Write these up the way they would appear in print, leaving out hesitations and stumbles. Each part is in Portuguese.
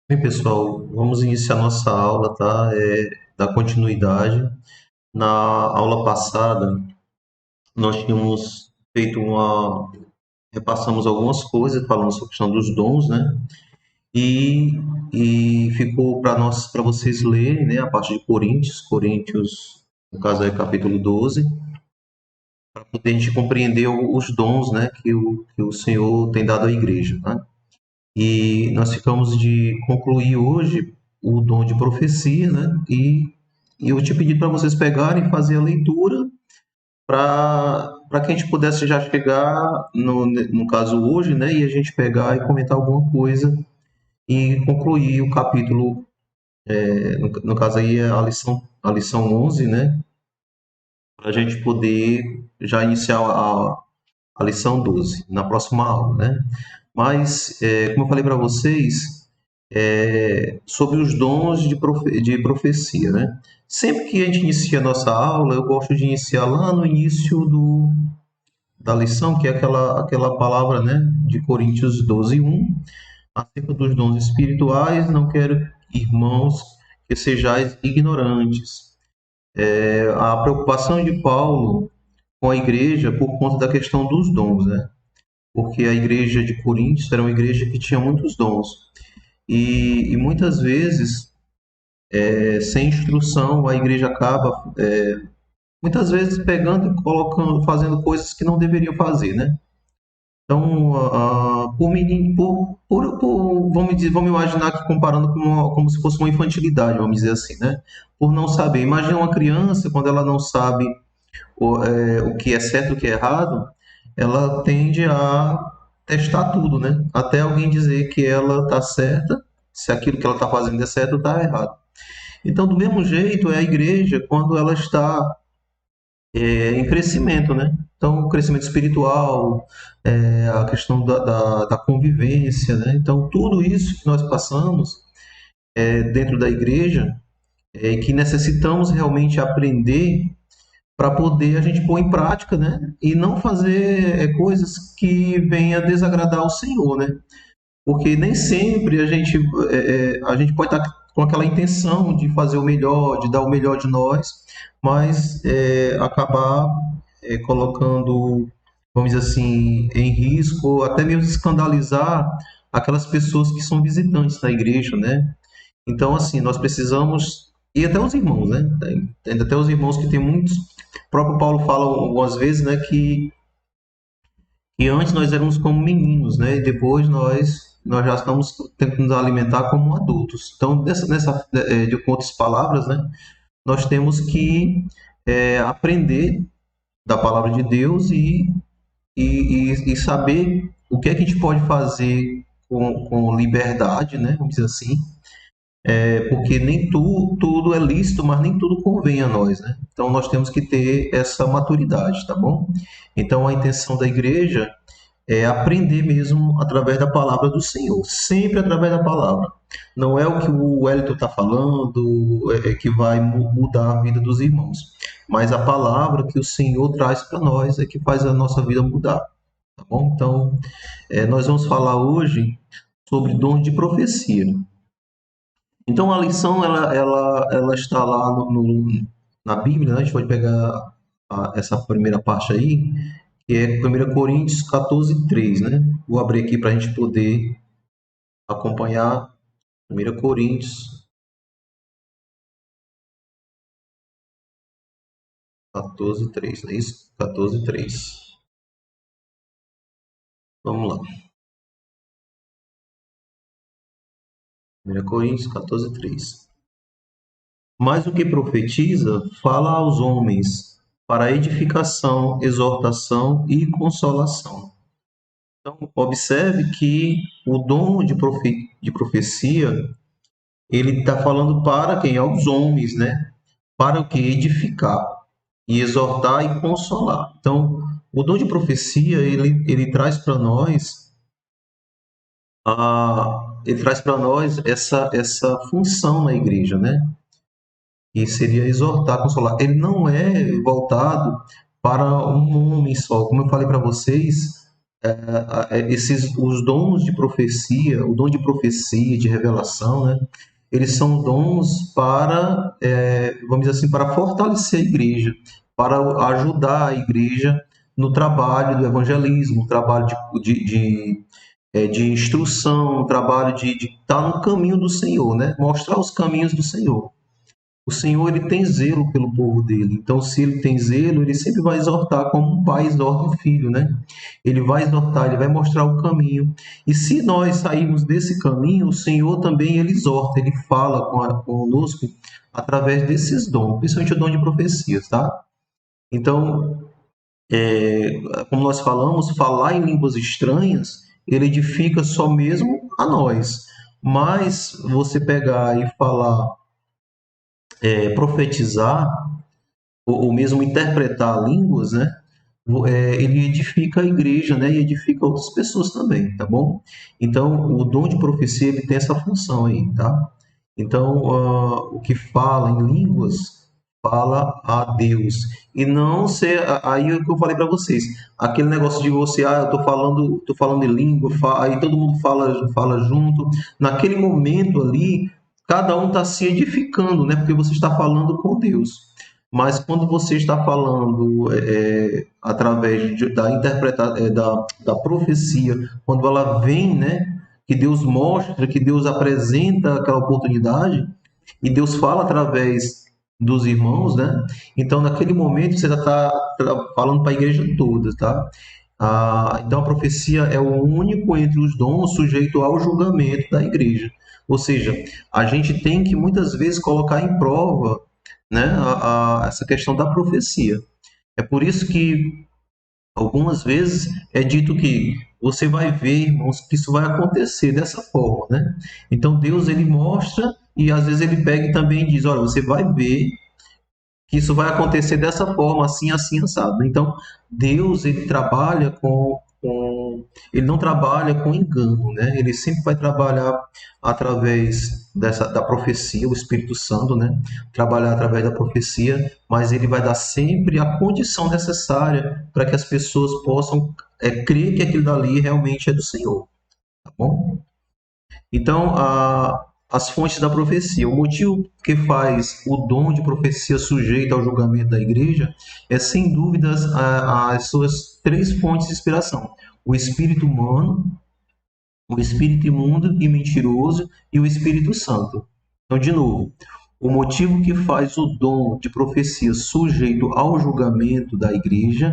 Bem, pessoal, vamos iniciar nossa aula, tá? Da continuidade. Na aula passada, nós tínhamos feito repassamos algumas coisas, falando sobre a questão dos dons, né? E, e ficou para vocês lerem, né? A parte de Coríntios, no caso é capítulo 12, para poder a gente compreender os dons, né? Que o Senhor tem dado à igreja, tá? E nós ficamos de concluir hoje o dom de profecia, né? E eu tinha pedido para vocês pegarem e fazer a leitura para que a gente pudesse já chegar, no caso hoje, né? E a gente pegar e comentar alguma coisa e concluir o capítulo, no caso aí é a lição 11, né? Para a gente poder já iniciar a lição 12 na próxima aula, né? Mas, como eu falei para vocês, sobre os dons de profecia, né? Sempre que a gente inicia a nossa aula, eu gosto de iniciar lá no início da lição, que é aquela palavra, né, de Coríntios 12:1, acerca dos dons espirituais, não quero, irmãos, que sejais ignorantes. A preocupação de Paulo com a igreja por conta da questão dos dons, né? Porque a igreja de Coríntios era uma igreja que tinha muitos dons. E muitas vezes, sem instrução, a igreja acaba, muitas vezes, pegando e colocando, fazendo coisas que não deveriam fazer, né? Então, vamos imaginar que comparando como se fosse uma infantilidade, vamos dizer assim, né? Por não saber. Imagina uma criança, quando ela não sabe o que é certo e o que é errado, ela tende a testar tudo, né? Até alguém dizer que ela está certa, se aquilo que ela está fazendo é certo ou está errado. Então, do mesmo jeito, é a igreja quando ela está em crescimento, né? Então, o crescimento espiritual, a questão da convivência, né? Então, tudo isso que nós passamos dentro da igreja é que necessitamos realmente aprender para poder a gente pôr em prática, né? E não fazer coisas que venham a desagradar o Senhor, né? Porque nem sempre a gente pode estar com aquela intenção de fazer o melhor, de dar o melhor de nós, mas acabar colocando, vamos dizer assim, em risco, ou até mesmo escandalizar aquelas pessoas que são visitantes da igreja, né? Então, assim, nós precisamos, e até os irmãos, né? Tem até os irmãos que tem muitos. O próprio Paulo fala algumas vezes, né, que antes nós éramos como meninos, né? E depois nós já estamos tendo que nos alimentar como adultos. Então, com outras palavras, né? Nós temos que aprender da palavra de Deus e saber o que é que a gente pode fazer com liberdade, né? Vamos dizer assim, porque nem tudo é lícito, mas nem tudo convém a nós, né? Então nós temos que ter essa maturidade, tá bom? Então a intenção da igreja é aprender mesmo através da palavra do Senhor, sempre através da palavra. Não é o que o Wellington está falando que vai mudar a vida dos irmãos, mas a palavra que o Senhor traz para nós é que faz a nossa vida mudar, tá bom? Então, nós vamos falar hoje sobre dom de profecia. Então, a lição ela está lá na Bíblia, né? A gente pode pegar essa primeira parte aí, que é 1 Coríntios 14:3, né? Vou abrir aqui para a gente poder acompanhar 1 Coríntios 14:3, não é isso? 14:3. Vamos lá. 1 Coríntios 14:3. Mas o que profetiza, fala aos homens para edificação, exortação e consolação. Então, observe que o dom de profecia, ele está falando para quem? Aos homens, né? Para o que? Edificar e exortar e consolar. Então, o dom de profecia, ele traz para nós essa função na igreja, né? E seria exortar, consolar. Ele não é voltado para um homem só. Como eu falei para vocês, os dons de profecia, o dom de profecia, de revelação, né? Eles são dons para, vamos dizer assim, para fortalecer a igreja, para ajudar a igreja no trabalho do evangelismo, no trabalho de instrução, no trabalho de estar no caminho do Senhor, né? Mostrar os caminhos do Senhor. O Senhor, ele tem zelo pelo povo dele. Então, se ele tem zelo, ele sempre vai exortar como um pai exorta um filho, né? Ele vai exortar, ele vai mostrar o caminho. E se nós sairmos desse caminho, o Senhor também, ele exorta, ele fala conosco através desses dons, principalmente o dom de profecias, tá? Então, como nós falamos, falar em línguas estranhas, ele edifica só mesmo a nós. Mas você pegar e falar, profetizar, ou mesmo interpretar línguas, né? Ele edifica a igreja, né? E edifica outras pessoas também, tá bom? Então, o dom de profecia ele tem essa função aí, tá? Então, o que fala em línguas fala a Deus e não ser aí é o que eu falei para vocês, aquele negócio de você, eu tô falando em língua, aí todo mundo fala junto, naquele momento ali, cada um está se edificando, né? Porque você está falando com Deus. Mas quando você está falando através da profecia, quando ela vem, né, que Deus mostra, que Deus apresenta aquela oportunidade, e Deus fala através dos irmãos, né? Então, naquele momento, você já está falando para a igreja toda, tá? Então, a profecia é o único entre os dons sujeito ao julgamento da igreja. Ou seja, a gente tem que muitas vezes colocar em prova, né, essa questão da profecia. É por isso que algumas vezes é dito que você vai ver, irmãos, que isso vai acontecer dessa forma, né? Então Deus ele mostra e às vezes ele pega e também diz, olha, você vai ver que isso vai acontecer dessa forma, assim, assim, assado. Então, Deus, ele trabalha ele não trabalha com engano, né? Ele sempre vai trabalhar através da profecia, o Espírito Santo, né? Trabalhar através da profecia, mas ele vai dar sempre a condição necessária para que as pessoas possam crer que aquilo dali realmente é do Senhor, tá bom? Então, as fontes da profecia. O motivo que faz o dom de profecia sujeito ao julgamento da igreja é, sem dúvidas, as suas três fontes de inspiração: o espírito humano, o espírito imundo e mentiroso e o Espírito Santo. Então, de novo, o motivo que faz o dom de profecia sujeito ao julgamento da igreja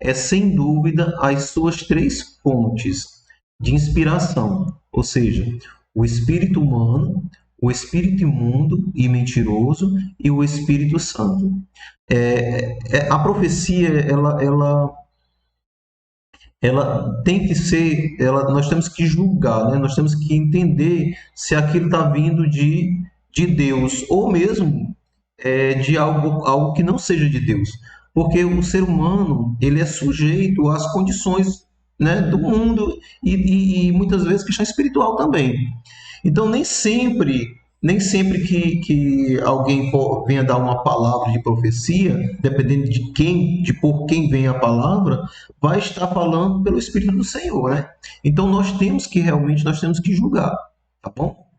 é, sem dúvida, as suas três fontes de inspiração, ou seja, o espírito humano, o espírito imundo e mentiroso e o Espírito Santo. A profecia, ela tem que ser, nós temos que julgar, né? Nós temos que entender se aquilo está vindo de Deus ou mesmo de algo que não seja de Deus, porque o ser humano ele é sujeito às condições, né, do mundo e muitas vezes questão espiritual também. Então nem sempre que alguém venha dar uma palavra de profecia, dependendo de por quem vem a palavra, vai estar falando pelo Espírito do Senhor, né? Então nós temos que julgar, tá bom?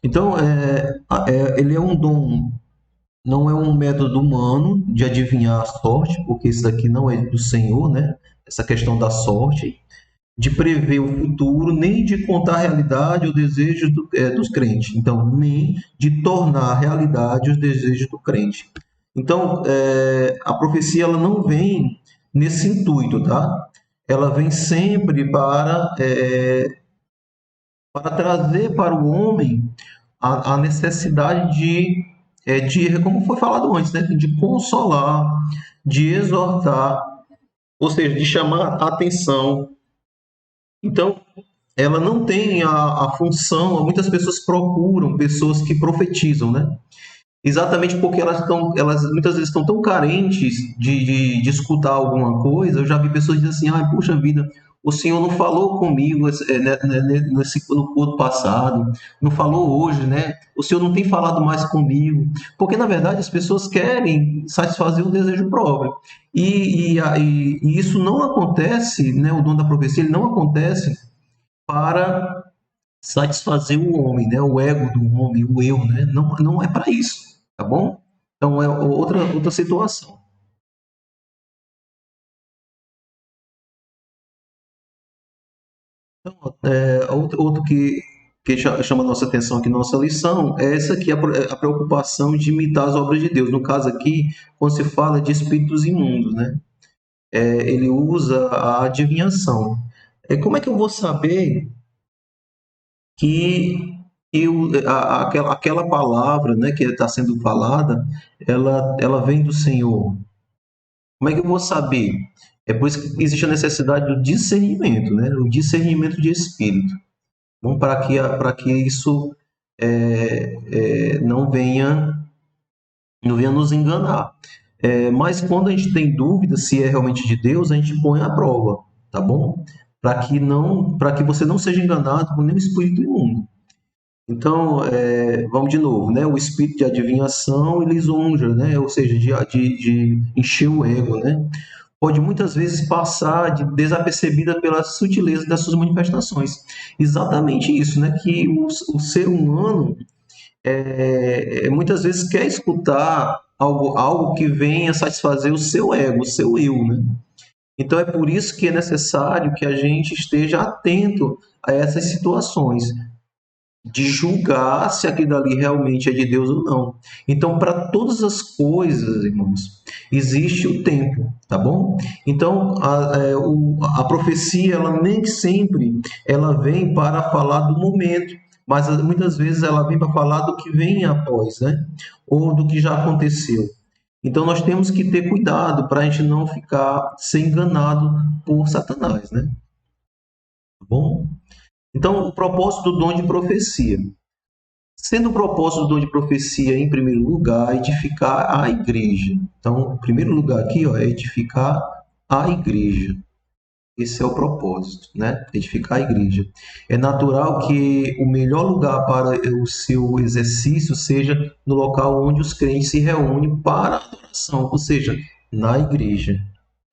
Então, ele é um dom, não é um método humano de adivinhar a sorte, porque isso daqui não é do Senhor, né? Essa questão da sorte, de prever o futuro, nem de contar a realidade ou desejos dos crentes. Então, nem de tornar a realidade os desejos do crente. Então, a profecia ela não vem nesse intuito, tá? Ela vem sempre para trazer para o homem a necessidade como foi falado antes, né? De consolar, de exortar, ou seja, de chamar a atenção. Então, ela não tem a função, muitas pessoas procuram pessoas que profetizam, né? Exatamente porque elas muitas vezes estão tão carentes de escutar alguma coisa. Eu já vi pessoas dizendo assim, puxa vida, o Senhor não falou comigo no culto passado, não falou hoje, né? O Senhor não tem falado mais comigo, porque na verdade as pessoas querem satisfazer o desejo próprio. E isso não acontece, né? O dom da profecia ele não acontece para satisfazer o homem, né? O ego do homem, o eu, né? Não, não é para isso, tá bom? Então é outra situação. Outro que chama a nossa atenção aqui, nossa lição, é essa aqui, a preocupação de imitar as obras de Deus. No caso aqui, quando se fala de espíritos imundos, né? Ele usa a adivinhação. Como é que eu vou saber que, aquela palavra, né, que está sendo falada, ela vem do Senhor? Como é que eu vou saber? É por isso que existe a necessidade do discernimento, né? O discernimento de espírito. Bom, para que isso não venha nos enganar. Mas quando a gente tem dúvida se é realmente de Deus, a gente põe à prova, tá bom? Para que você não seja enganado por nenhum espírito imundo. Então, vamos de novo, né? O espírito de adivinhação e lisonja, né? Ou seja, de encher o ego, né? Pode muitas vezes passar desapercebida pela sutileza das suas manifestações. Exatamente isso, né? Que o ser humano muitas vezes quer escutar algo que venha satisfazer o seu ego, o seu eu, né? Então é por isso que é necessário que a gente esteja atento a essas situações, de julgar se aquilo ali realmente é de Deus ou não. Então, para todas as coisas, irmãos, existe o tempo, tá bom? Então, a profecia, ela nem sempre ela vem para falar do momento, mas muitas vezes ela vem para falar do que vem após, né? Ou do que já aconteceu. Então, nós temos que ter cuidado para a gente não ficar ser enganado por Satanás, né? Tá bom? Então, o propósito do dom de profecia. Sendo o propósito do dom de profecia, em primeiro lugar, edificar a igreja. Então, o primeiro lugar aqui é edificar a igreja. Esse é o propósito, né? Edificar a igreja. É natural que o melhor lugar para o seu exercício seja no local onde os crentes se reúnem para a adoração, ou seja, na igreja.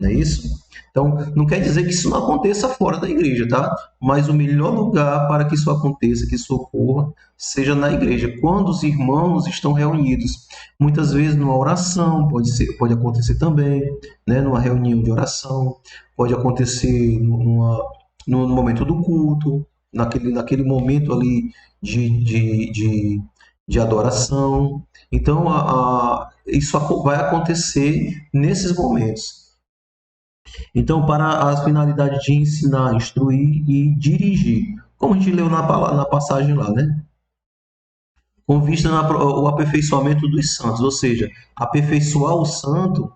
Não é isso? Então, não quer dizer que isso não aconteça fora da igreja, tá? Mas o melhor lugar para que isso aconteça, que isso ocorra, seja na igreja, quando os irmãos estão reunidos. Muitas vezes numa oração, pode acontecer também, né? Numa reunião de oração, pode acontecer no momento do culto, naquele momento ali de adoração. Então, isso vai acontecer nesses momentos. Então, para as finalidades de ensinar, instruir e dirigir, como a gente leu na passagem lá, né? Com vista ao aperfeiçoamento dos santos, ou seja, aperfeiçoar o santo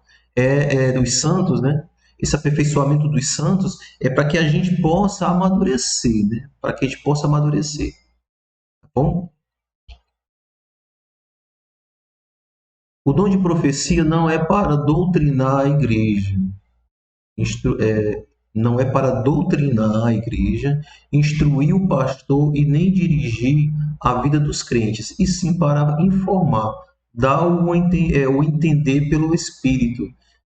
dos santos, né? Esse aperfeiçoamento dos santos é para que a gente possa amadurecer, né? Para que a gente possa amadurecer, tá bom? O dom de profecia não é para doutrinar a igreja, não é para doutrinar a igreja, instruir o pastor e nem dirigir a vida dos crentes, e sim para informar, dar o entender pelo Espírito,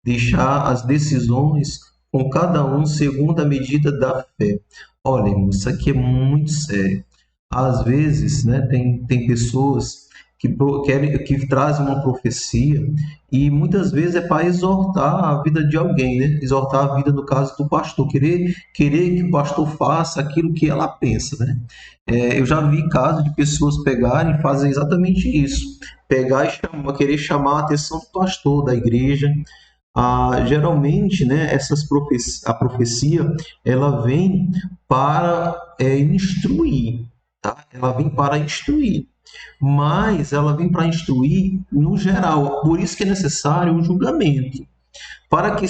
deixar as decisões com cada um segundo a medida da fé. Olha, irmão, isso aqui é muito sério. Às vezes, né, tem pessoas que trazem uma profecia e muitas vezes é para exortar a vida de alguém, né? Exortar a vida, no caso do pastor, querer que o pastor faça aquilo que ela pensa, né? Eu já vi casos de pessoas pegarem e fazer exatamente isso, pegar e querer chamar a atenção do pastor, da igreja. Geralmente, né, a profecia, ela vem para instruir, tá? Ela vem para instruir, mas ela vem para instruir no geral. Por isso que é necessário um julgamento. Porque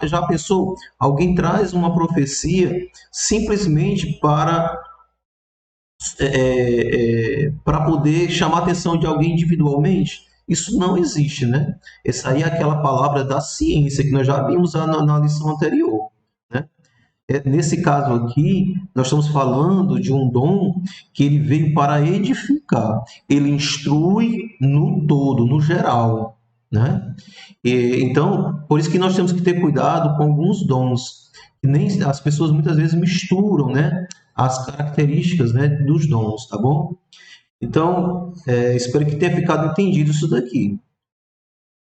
já pensou, alguém traz uma profecia simplesmente para poder chamar a atenção de alguém individualmente? Isso não existe, né? Essa aí é aquela palavra da ciência que nós já vimos na lição anterior, né? Nesse caso aqui, nós estamos falando de um dom que ele veio para edificar. Ele instrui no todo, no geral, né? Então, por isso que nós temos que ter cuidado com alguns dons. Nem as pessoas muitas vezes misturam, né, as características, né, dos dons, tá bom? Então, espero que tenha ficado entendido isso daqui.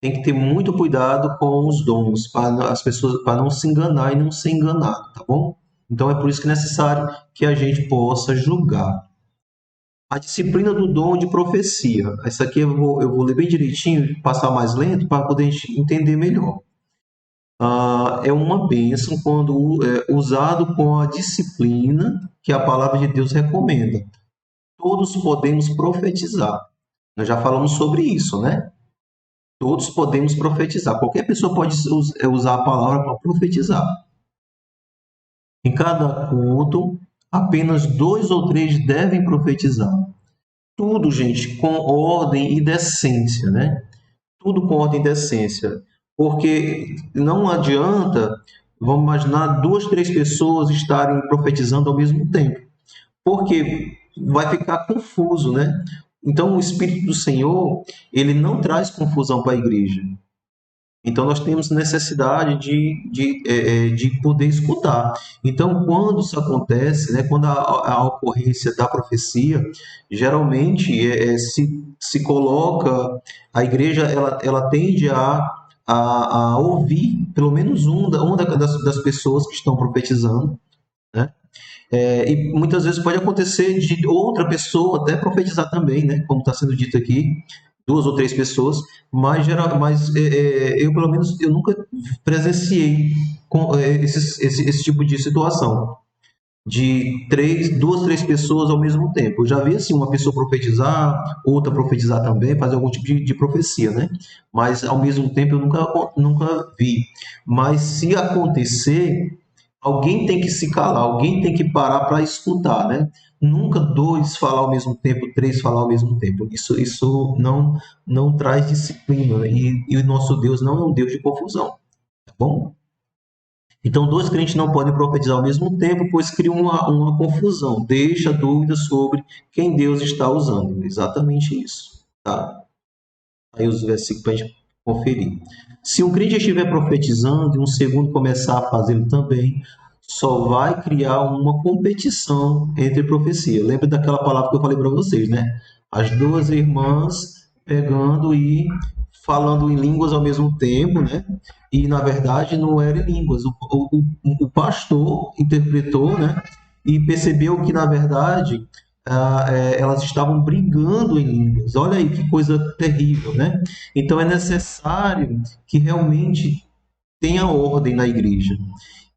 Tem que ter muito cuidado com os dons, para as pessoas, para não se enganar e não ser enganado, tá bom? Então é por isso que é necessário que a gente possa julgar. A disciplina do dom de profecia. Essa aqui eu vou ler bem direitinho, passar mais lento para poder entender melhor. É uma bênção quando usado com a disciplina que a palavra de Deus recomenda. Todos podemos profetizar. Nós já falamos sobre isso, né? Todos podemos profetizar. Qualquer pessoa pode usar a palavra para profetizar. Em cada culto, apenas 2 ou 3 devem profetizar. Tudo, gente, com ordem e decência, né? Tudo com ordem e decência. Porque não adianta, vamos imaginar, 2, 3 pessoas estarem profetizando ao mesmo tempo. Porque vai ficar confuso, né? Então, o Espírito do Senhor, ele não traz confusão para a igreja. Então, nós temos necessidade de poder escutar. Então, quando isso acontece, né, quando a ocorrência da profecia, geralmente se coloca, a igreja ela tende a ouvir pelo menos uma das pessoas que estão profetizando, né? E muitas vezes pode acontecer de outra pessoa até profetizar também, né? Como está sendo dito aqui, 2 ou 3 pessoas, mas eu pelo menos eu nunca presenciei com esse tipo de situação de 2, 3 pessoas ao mesmo tempo. Eu já vi assim uma pessoa profetizar, outra profetizar também, fazer algum tipo de profecia, né? Mas ao mesmo tempo eu nunca vi. Mas se acontecer, alguém tem que se calar, alguém tem que parar para escutar, né? Nunca 2 falar ao mesmo tempo, 3 falar ao mesmo tempo. Isso não traz disciplina, e o nosso Deus não é um Deus de confusão, tá bom? Então, 2 crentes não podem profetizar ao mesmo tempo, pois cria uma confusão, deixa dúvidas sobre quem Deus está usando. Exatamente isso, tá? Aí os versículos para a gente conferir. Se um crente estiver profetizando e um segundo começar a fazê-lo também, só vai criar uma competição entre profecia. Lembra daquela palavra que eu falei para vocês, né? As 2 irmãs pegando e falando em línguas ao mesmo tempo, né? E na verdade não eram línguas. O pastor interpretou, né? E percebeu que na verdade elas estavam brigando em línguas. Olha aí que coisa terrível, né? Então é necessário que realmente tenha ordem na igreja.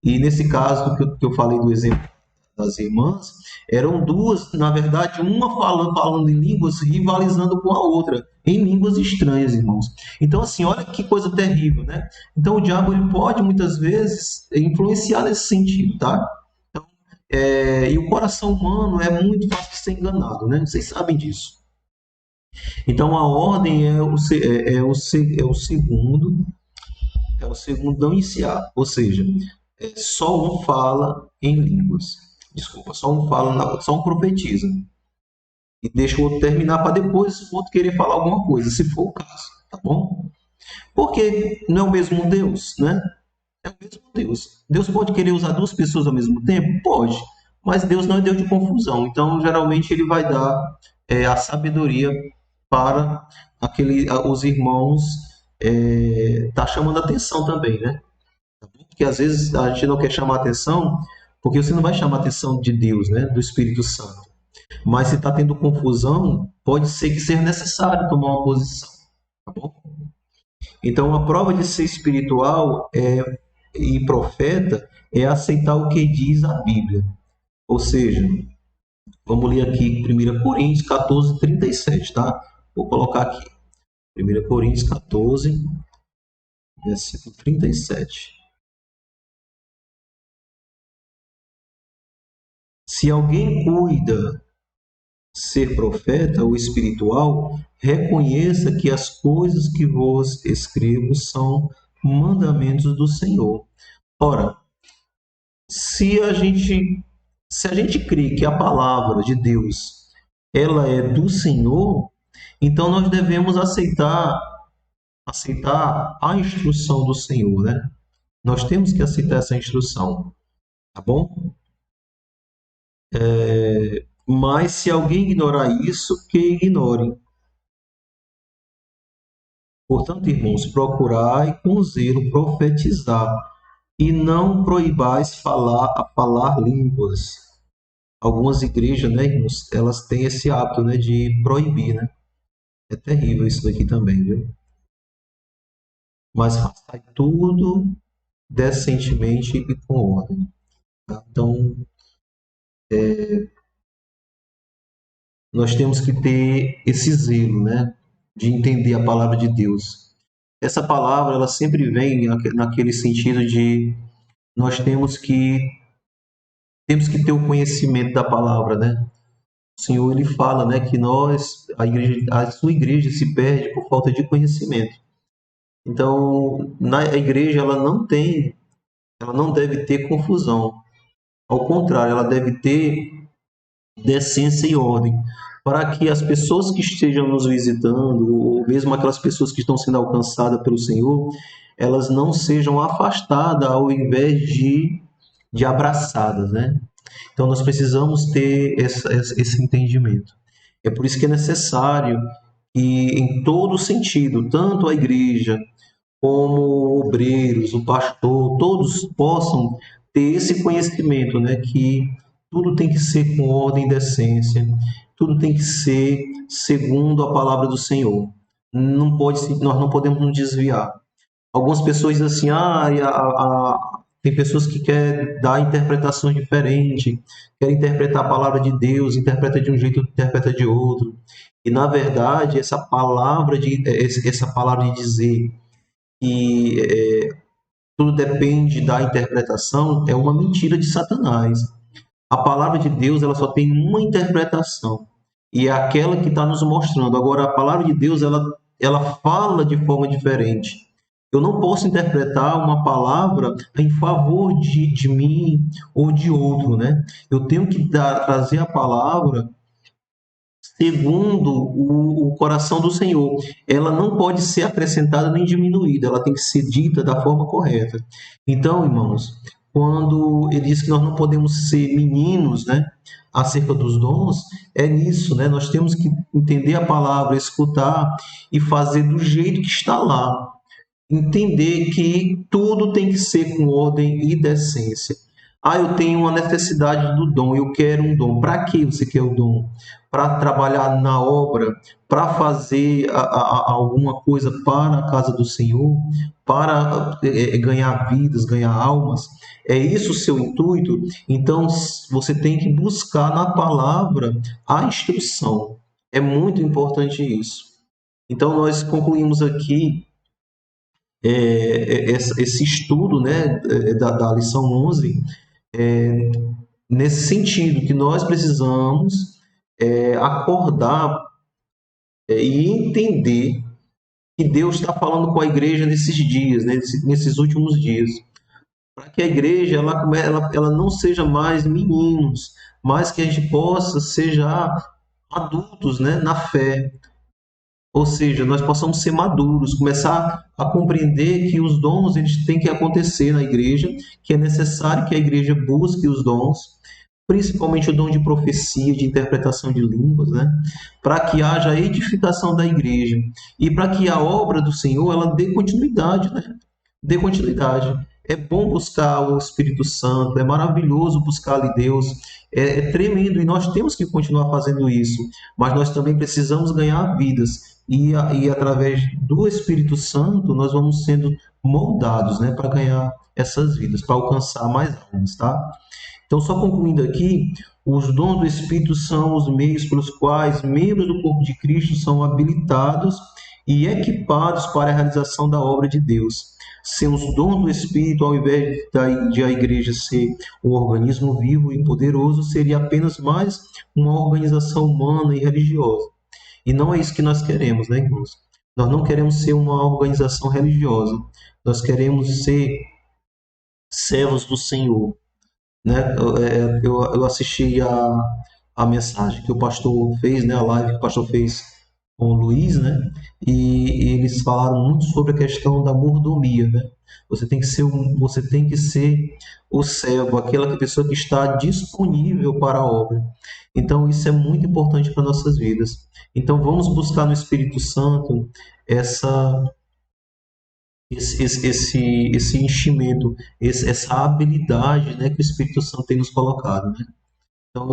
E nesse caso que eu falei do exemplo das irmãs, eram 2, na verdade, uma falando em línguas, rivalizando com a outra, em línguas estranhas, irmãos. Então, assim, olha que coisa terrível, né? Então, o diabo ele pode, muitas vezes, influenciar nesse sentido, tá? E o coração humano é muito fácil de ser enganado, né? Vocês sabem disso. Então, a ordem é o segundo não iniciar, ou seja, só um fala em línguas. Desculpa, só um profetiza. E deixa o outro terminar para depois o outro querer falar alguma coisa, se for o caso, tá bom? Porque não é o mesmo Deus, né? É o mesmo Deus. Deus pode querer usar 2 pessoas ao mesmo tempo? Pode. Mas Deus não é Deus de confusão. Então, geralmente, ele vai dar a sabedoria para os irmãos tá chamando atenção também, né? Porque às vezes a gente não quer chamar atenção, porque você não vai chamar a atenção de Deus, né? Do Espírito Santo. Mas se está tendo confusão, pode ser que seja necessário tomar uma posição, tá bom? Então, a prova de ser espiritual e profeta é aceitar o que diz a Bíblia. Ou seja, vamos ler aqui 1 Coríntios 14, 37, tá? Vou colocar aqui. 1 Coríntios 14, versículo 37. Se alguém cuida ser profeta ou espiritual, reconheça que as coisas que vos escrevo são mandamentos do Senhor. Ora, se a gente se a gente crê que a palavra de Deus ela é do Senhor, então nós devemos aceitar a instrução do Senhor, né? Nós temos que aceitar essa instrução, tá bom? Mas se alguém ignorar isso, que ignore. Portanto, irmãos, procurai com zelo profetizar e não proibais falar línguas. Algumas igrejas, né, irmãos, elas têm esse hábito, né, de proibir, né? É terrível isso daqui também, viu? Mas façai tudo decentemente e com ordem. Tá? Então, nós temos que ter esse zelo, né, de entender a palavra de Deus. Essa palavra, ela sempre vem naquele sentido de nós temos que ter o conhecimento da palavra, né? O Senhor ele fala, né, que a sua igreja se perde por falta de conhecimento. Então, na a igreja ela não deve ter confusão. Ao contrário, ela deve ter decência e ordem, para que as pessoas que estejam nos visitando, ou mesmo aquelas pessoas que estão sendo alcançadas pelo Senhor, elas não sejam afastadas ao invés de abraçadas, né? Então nós precisamos ter esse entendimento. É por isso que é necessário que, em todo sentido, tanto a igreja como obreiros, o pastor, todos possam ter esse conhecimento, né, que tudo tem que ser com ordem e decência, tudo tem que ser segundo a palavra do Senhor. Nós não podemos nos desviar. Algumas pessoas dizem assim, tem pessoas que querem dar interpretações diferentes, querem interpretar a palavra de Deus, interpreta de um jeito, interpreta de outro. E na verdade, essa palavra de dizer que tudo depende da interpretação é uma mentira de Satanás. A palavra de Deus ela só tem uma interpretação e é aquela que está nos mostrando. Agora, a palavra de Deus ela fala de forma diferente. Eu não posso interpretar uma palavra em favor de mim ou de outro, né? Eu tenho que trazer a palavra segundo o coração do Senhor. Ela não pode ser acrescentada nem diminuída, ela tem que ser dita da forma correta. Então, irmãos, quando ele diz que nós não podemos ser meninos, né, acerca dos dons, é nisso, né? Nós temos que entender a palavra, escutar e fazer do jeito que está lá. Entender que tudo tem que ser com ordem e decência. Eu tenho uma necessidade do dom, eu quero um dom. Para que você quer o dom? Para trabalhar na obra, para fazer alguma coisa para a casa do Senhor, para ganhar vidas, ganhar almas. É isso o seu intuito? Então você tem que buscar na palavra a instrução. É muito importante isso. Então nós concluímos aqui esse estudo, né, da lição 11, nesse sentido, que nós precisamos acordar e entender que Deus está falando com a igreja nesses dias, nesses últimos dias, para que a igreja ela não seja mais meninos, mas que a gente possa ser já adultos, né, na fé. Ou seja, nós possamos ser maduros, começar a compreender que os dons eles têm que acontecer na igreja, que é necessário que a igreja busque os dons, principalmente o dom de profecia, de interpretação de línguas, né? Para que haja edificação da igreja e para que a obra do Senhor ela dê continuidade, né? Dê continuidade. É bom buscar o Espírito Santo, é maravilhoso buscar ali Deus, é tremendo e nós temos que continuar fazendo isso, mas nós também precisamos ganhar vidas e através do Espírito Santo nós vamos sendo moldados, né, para ganhar essas vidas, para alcançar mais almas, tá? Então, só concluindo aqui, os dons do Espírito são os meios pelos quais membros do corpo de Cristo são habilitados e equipados para a realização da obra de Deus. Sem os dons do Espírito, ao invés de a igreja ser um organismo vivo e poderoso, seria apenas mais uma organização humana e religiosa. E não é isso que nós queremos, né, irmãos? Nós não queremos ser uma organização religiosa. Nós queremos ser servos do Senhor. né? Eu assisti a mensagem que o pastor fez, né? A live que o pastor fez com o Luiz, né? E eles falaram muito sobre a questão da mordomia, né? Você tem que ser o servo, aquela pessoa que está disponível para a obra. Então isso é muito importante para nossas vidas. Então vamos buscar no Espírito Santo essa esse enchimento, essa habilidade, né, que o Espírito Santo tem nos colocado, né? Então,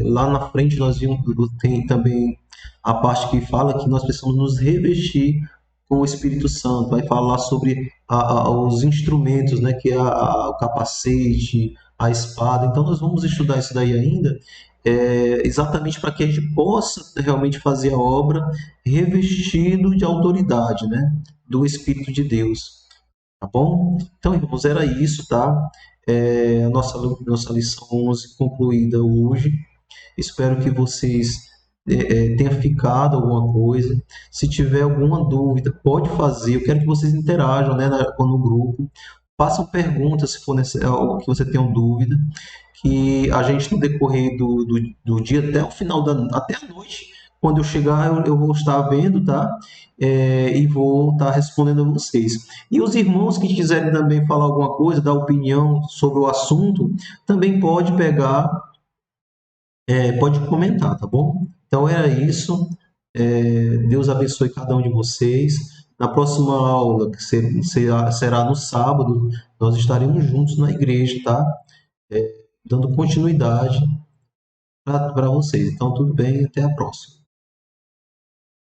lá na frente nós vimos, tem também a parte que fala que nós precisamos nos revestir com o Espírito Santo. Vai falar sobre os instrumentos, né, que é o capacete, a espada. Então, nós vamos estudar isso daí ainda, exatamente para que a gente possa realmente fazer a obra revestido de autoridade, né, do Espírito de Deus. Tá bom? Então, irmãos, era isso, tá? A nossa lição 11 concluída hoje. Espero que vocês tenham ficado alguma coisa. Se tiver alguma dúvida, pode fazer. Eu quero que vocês interajam, né, no grupo. Façam perguntas se for algo que você tenha dúvida. Que a gente, no decorrer do dia, até o final até a noite, quando eu chegar, eu vou estar vendo, tá? E vou estar respondendo a vocês. E os irmãos que quiserem também falar alguma coisa, dar opinião sobre o assunto, também pode pegar, pode comentar, tá bom? Então era isso. Deus abençoe cada um de vocês. Na próxima aula, que será no sábado, nós estaremos juntos na igreja, tá? Dando continuidade para vocês. Então, tudo bem, até a próxima.